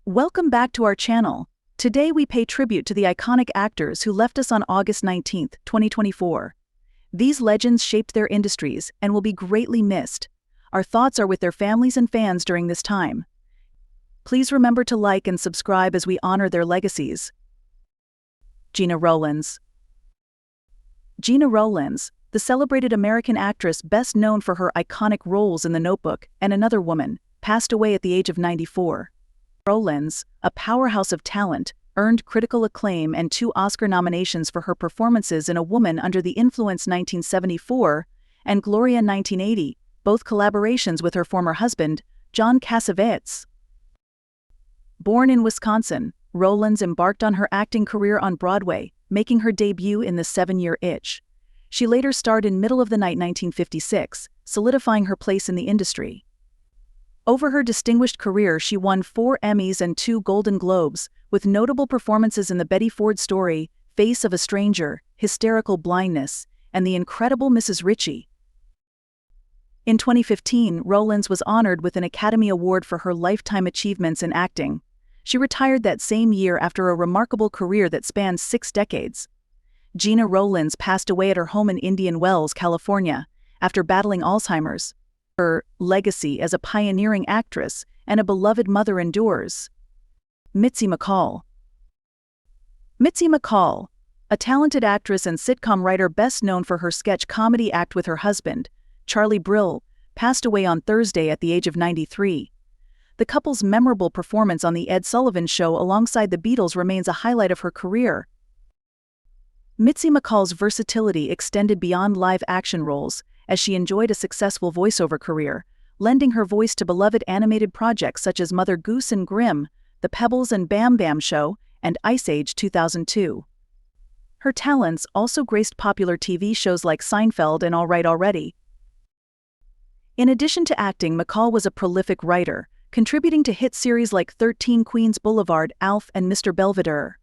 Welcome back to our channel. Today we pay tribute to the iconic actors who left us on August 19, 2024. These legends shaped their industries and will be greatly missed. Our thoughts are with their families and fans during this time. Please remember to like and subscribe as we honor their legacies. Gina Rolland. Gina Rolland, the celebrated American actress best known for her iconic roles in The Notebook and Another Woman, passed away at the age of 94. Rolland, a powerhouse of talent, earned critical acclaim and 2 Oscar nominations for her performances in A Woman Under the Influence 1974 and Gloria 1980, both collaborations with her former husband, John Cassavetes. Born in Wisconsin, Rolland embarked on her acting career on Broadway, making her debut in The 7-Year Itch. She later starred in Middle of the Night 1956, solidifying her place in the industry. Over her distinguished career, she won 4 Emmys and 2 Golden Globes, with notable performances in The Betty Ford Story, Face of a Stranger, Hysterical Blindness, and The Incredible Mrs. Ritchie. In 2015, Rolland was honored with an Academy Award for her lifetime achievements in acting. She retired that same year after a remarkable career that spans 6 decades. Gina Rolland passed away at her home in Indian Wells, California, after battling Alzheimer's. Her legacy as a pioneering actress and a beloved mother endures. Mitzi McCall. Mitzi McCall, a talented actress and sitcom writer best known for her sketch comedy act with her husband, Charlie Brill, passed away on Thursday at the age of 93. The couple's memorable performance on The Ed Sullivan Show alongside the Beatles remains a highlight of her career. Mitzi McCall's versatility extended beyond live-action roles, as she enjoyed a successful voiceover career, lending her voice to beloved animated projects such as Mother Goose and Grimm, The Pebbles and Bam Bam Show, and Ice Age 2002. Her talents also graced popular TV shows like Seinfeld and All Right Already. In addition to acting, McCall was a prolific writer, contributing to hit series like 13 Queens Boulevard, Alf, and Mr. Belvedere.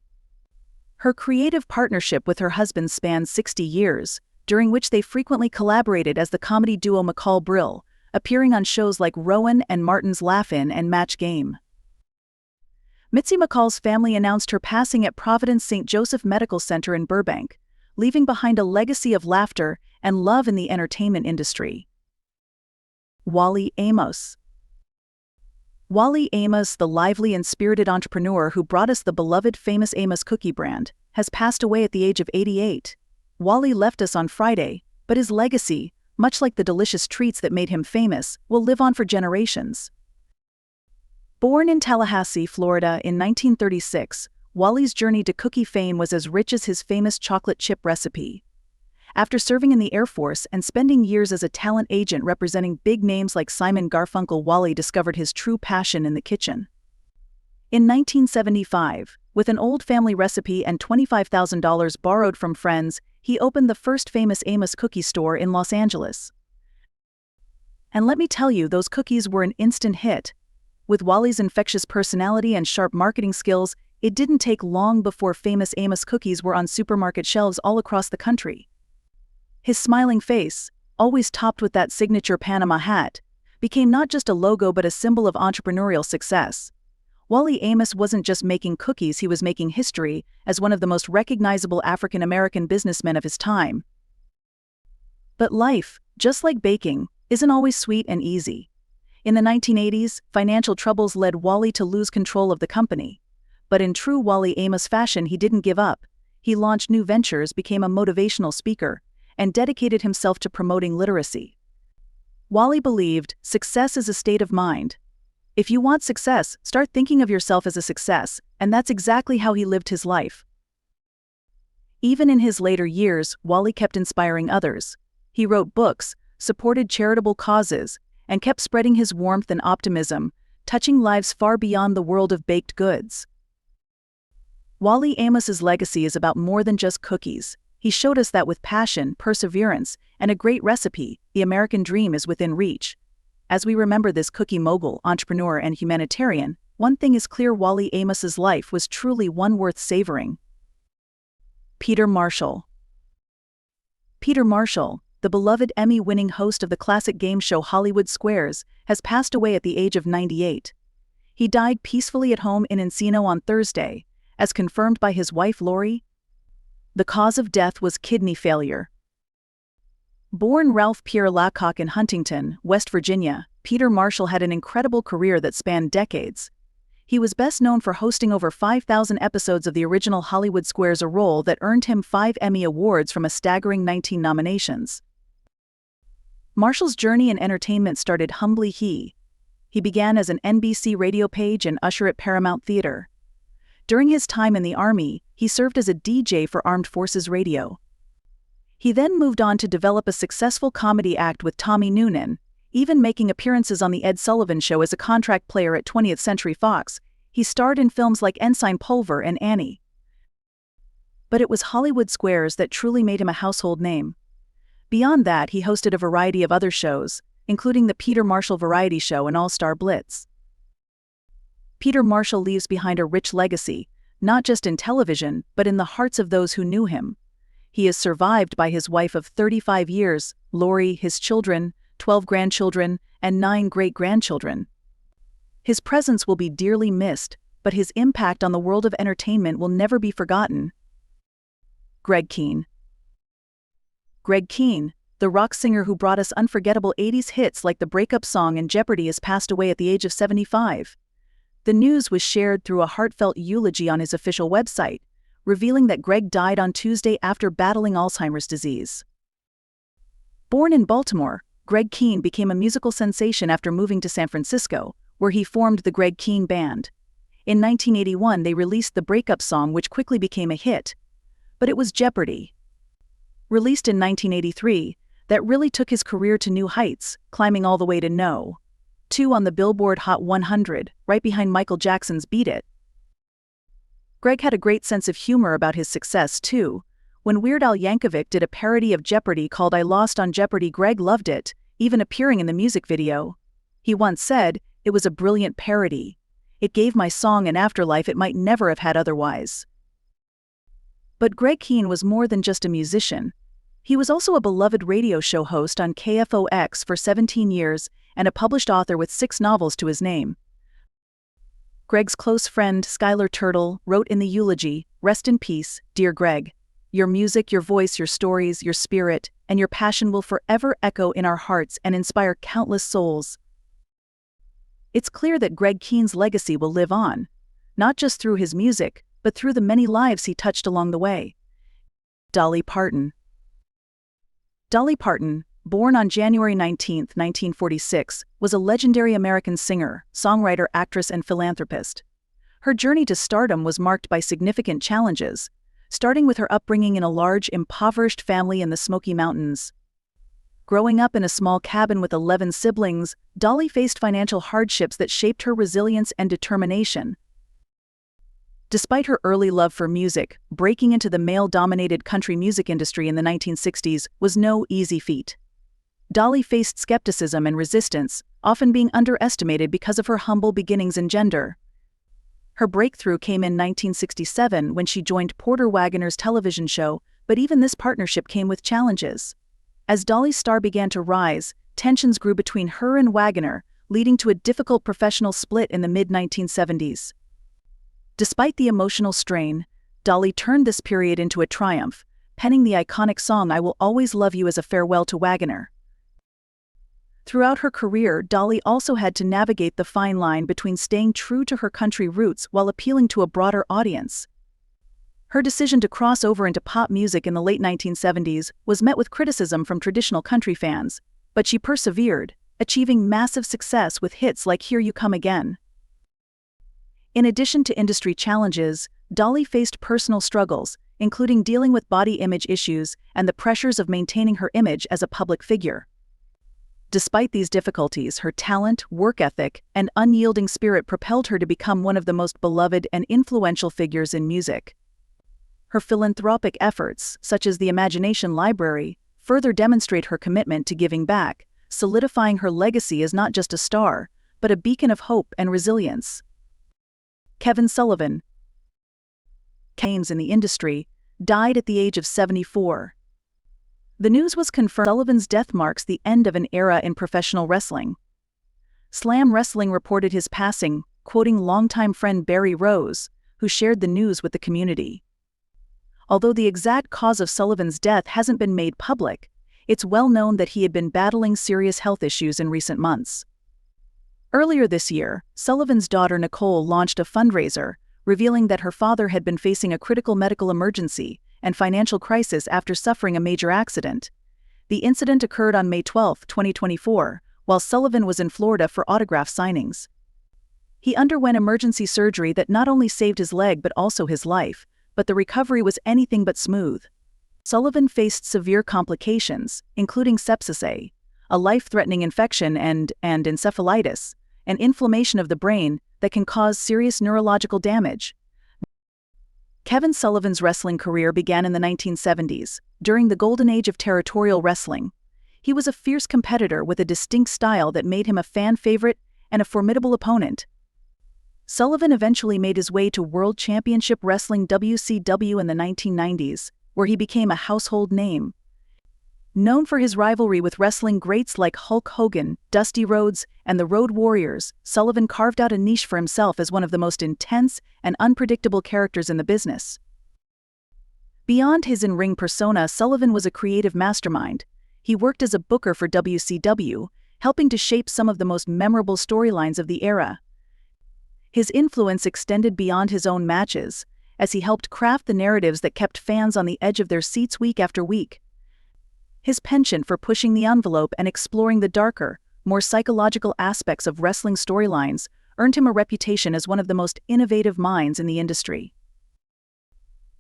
Her creative partnership with her husband spanned 60 years, during which they frequently collaborated as the comedy duo McCall-Brill, appearing on shows like Rowan and Martin's Laugh-In and Match Game. Mitzi McCall's family announced her passing at Providence St. Joseph Medical Center in Burbank, leaving behind a legacy of laughter and love in the entertainment industry. Wally Amos. Wally Amos, the lively and spirited entrepreneur who brought us the beloved Famous Amos cookie brand, has passed away at the age of 88. Wally left us on Friday, but his legacy, much like the delicious treats that made him famous, will live on for generations. Born in Tallahassee, Florida in 1936, Wally's journey to cookie fame was as rich as his famous chocolate chip recipe. After serving in the Air Force and spending years as a talent agent representing big names like Simon Garfunkel, Wally discovered his true passion in the kitchen. In 1975, with an old family recipe and $25,000 borrowed from friends, he opened the first Famous Amos cookie store in Los Angeles. And let me tell you, those cookies were an instant hit. With Wally's infectious personality and sharp marketing skills, it didn't take long before Famous Amos cookies were on supermarket shelves all across the country. His smiling face, always topped with that signature Panama hat, became not just a logo but a symbol of entrepreneurial success. Wally Amos wasn't just making cookies, he was making history as one of the most recognizable African-American businessmen of his time. But life, just like baking, isn't always sweet and easy. In the 1980s, financial troubles led Wally to lose control of the company. But in true Wally Amos fashion, he didn't give up. He launched new ventures, became a motivational speaker, and dedicated himself to promoting literacy. Wally believed success is a state of mind. If you want success, start thinking of yourself as a success, and that's exactly how he lived his life. Even in his later years, Wally kept inspiring others. He wrote books, supported charitable causes, and kept spreading his warmth and optimism, touching lives far beyond the world of baked goods. Wally Amos's legacy is about more than just cookies. He showed us that with passion, perseverance, and a great recipe, the American dream is within reach. As we remember this cookie mogul, entrepreneur, and humanitarian, one thing is clear: Wally Amos's life was truly one worth savoring. Peter Marshall. Peter Marshall, the beloved Emmy-winning host of the classic game show Hollywood Squares, has passed away at the age of 98. He died peacefully at home in Encino on Thursday, as confirmed by his wife Lori. The cause of death was kidney failure. Born Ralph Pierre Lacock in Huntington, West Virginia, Peter Marshall had an incredible career that spanned decades. He was best known for hosting over 5,000 episodes of the original Hollywood Squares, a role that earned him 5 Emmy Awards from a staggering 19 nominations. Marshall's journey in entertainment started humbly. He began as an NBC radio page and usher at Paramount Theater. During his time in the Army, he served as a DJ for Armed Forces Radio. He then moved on to develop a successful comedy act with Tommy Noonan, even making appearances on The Ed Sullivan Show as a contract player at 20th Century Fox. He starred in films like Ensign Pulver and Annie. But it was Hollywood Squares that truly made him a household name. Beyond that, he hosted a variety of other shows, including the Peter Marshall Variety Show and All-Star Blitz. Peter Marshall leaves behind a rich legacy, not just in television, but in the hearts of those who knew him. He is survived by his wife of 35 years, Lori, his children, 12 grandchildren, and 9 great-grandchildren. His presence will be dearly missed, but his impact on the world of entertainment will never be forgotten. Kean. Kean, the rock singer who brought us unforgettable 80s hits like the breakup song and Jeopardy, has passed away at the age of 75. The news was shared through a heartfelt eulogy on his official website, revealing that Greg died on Tuesday after battling Alzheimer's disease. Born in Baltimore, Kean became a musical sensation after moving to San Francisco, where he formed the Kean Band. In 1981, they released the breakup song, which quickly became a hit. But it was Jeopardy, released in 1983, that really took his career to new heights, climbing all the way to No. 2 on the Billboard Hot 100, right behind Michael Jackson's Beat It. Greg had a great sense of humor about his success, too. When Weird Al Yankovic did a parody of Jeopardy called I Lost on Jeopardy, Greg loved it, even appearing in the music video. He once said, "It was a brilliant parody. It gave my song an afterlife it might never have had otherwise." But Kean was more than just a musician. He was also a beloved radio show host on KFOX for 17 years and a published author with 6 novels to his name. Greg's close friend, Skylar Turtle, wrote in the eulogy, "Rest in peace, dear Greg. Your music, your voice, your stories, your spirit, and your passion will forever echo in our hearts and inspire countless souls." It's clear that Kean's legacy will live on, not just through his music, but through the many lives he touched along the way. Dolly Parton. Dolly Parton, born on January 19, 1946, was a legendary American singer, songwriter, actress, and philanthropist. Her journey to stardom was marked by significant challenges, starting with her upbringing in a large, impoverished family in the Smoky Mountains. Growing up in a small cabin with 11 siblings, Dolly faced financial hardships that shaped her resilience and determination. Despite her early love for music, breaking into the male-dominated country music industry in the 1960s was no easy feat. Dolly faced skepticism and resistance, often being underestimated because of her humble beginnings and gender. Her breakthrough came in 1967 when she joined Porter Wagoner's television show, but even this partnership came with challenges. As Dolly's star began to rise, tensions grew between her and Wagoner, leading to a difficult professional split in the mid-1970s. Despite the emotional strain, Dolly turned this period into a triumph, penning the iconic song I Will Always Love You as a farewell to Wagoner. Throughout her career, Dolly also had to navigate the fine line between staying true to her country roots while appealing to a broader audience. Her decision to cross over into pop music in the late 1970s was met with criticism from traditional country fans, but she persevered, achieving massive success with hits like Here You Come Again. In addition to industry challenges, Dolly faced personal struggles, including dealing with body image issues and the pressures of maintaining her image as a public figure. Despite these difficulties, her talent, work ethic, and unyielding spirit propelled her to become one of the most beloved and influential figures in music. Her philanthropic efforts, such as the Imagination Library, further demonstrate her commitment to giving back, solidifying her legacy as not just a star, but a beacon of hope and resilience. Sullivan, Kean's in the industry, died at the age of 74. The news was confirmed. Sullivan's death marks the end of an era in professional wrestling. Slam Wrestling reported his passing, quoting longtime friend Barry Rose, who shared the news with the community. Although the exact cause of Sullivan's death hasn't been made public, it's well known that he had been battling serious health issues in recent months. Earlier this year, Sullivan's daughter Nicole launched a fundraiser, revealing that her father had been facing a critical medical emergency and financial crisis after suffering a major accident. The incident occurred on May 12, 2024, while Sullivan was in Florida for autograph signings. He underwent emergency surgery that not only saved his leg but also his life, but the recovery was anything but smooth. Sullivan faced severe complications, including sepsis, a life-threatening infection, and encephalitis, an inflammation of the brain that can cause serious neurological damage. Kevin Sullivan's wrestling career began in the 1970s, during the golden age of territorial wrestling. He was a fierce competitor with a distinct style that made him a fan favorite and a formidable opponent. Sullivan eventually made his way to World Championship Wrestling WCW in the 1990s, where he became a household name. Known for his rivalry with wrestling greats like Hulk Hogan, Dusty Rhodes, and the Road Warriors, Sullivan carved out a niche for himself as one of the most intense and unpredictable characters in the business. Beyond his in-ring persona, Sullivan was a creative mastermind. He worked as a booker for WCW, helping to shape some of the most memorable storylines of the era. His influence extended beyond his own matches, as he helped craft the narratives that kept fans on the edge of their seats week after week. His penchant for pushing the envelope and exploring the darker, more psychological aspects of wrestling storylines earned him a reputation as one of the most innovative minds in the industry.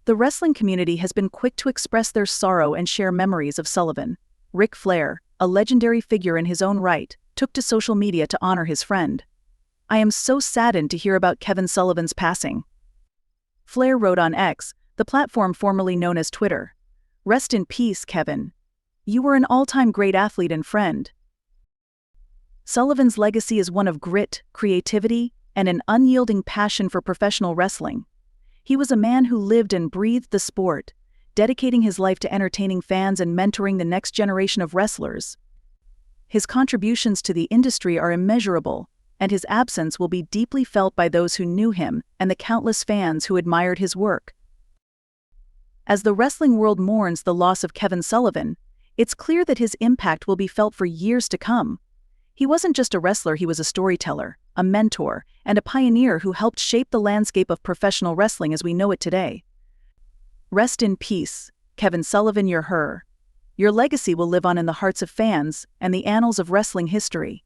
The wrestling community has been quick to express their sorrow and share memories of Sullivan. Ric Flair, a legendary figure in his own right, took to social media to honor his friend. "I am so saddened to hear about Kevin Sullivan's passing." Flair wrote on X, the platform formerly known as Twitter, "Rest in peace, Kevin. You were an all-time great athlete and friend." Sullivan's legacy is one of grit, creativity, and an unyielding passion for professional wrestling. He was a man who lived and breathed the sport, dedicating his life to entertaining fans and mentoring the next generation of wrestlers. His contributions to the industry are immeasurable, and his absence will be deeply felt by those who knew him and the countless fans who admired his work. As the wrestling world mourns the loss of Kevin Sullivan, it's clear that his impact will be felt for years to come. He wasn't just a wrestler, he was a storyteller, a mentor, and a pioneer who helped shape the landscape of professional wrestling as we know it today. Rest in peace, Kevin Sullivan, your legacy will live on in the hearts of fans and the annals of wrestling history.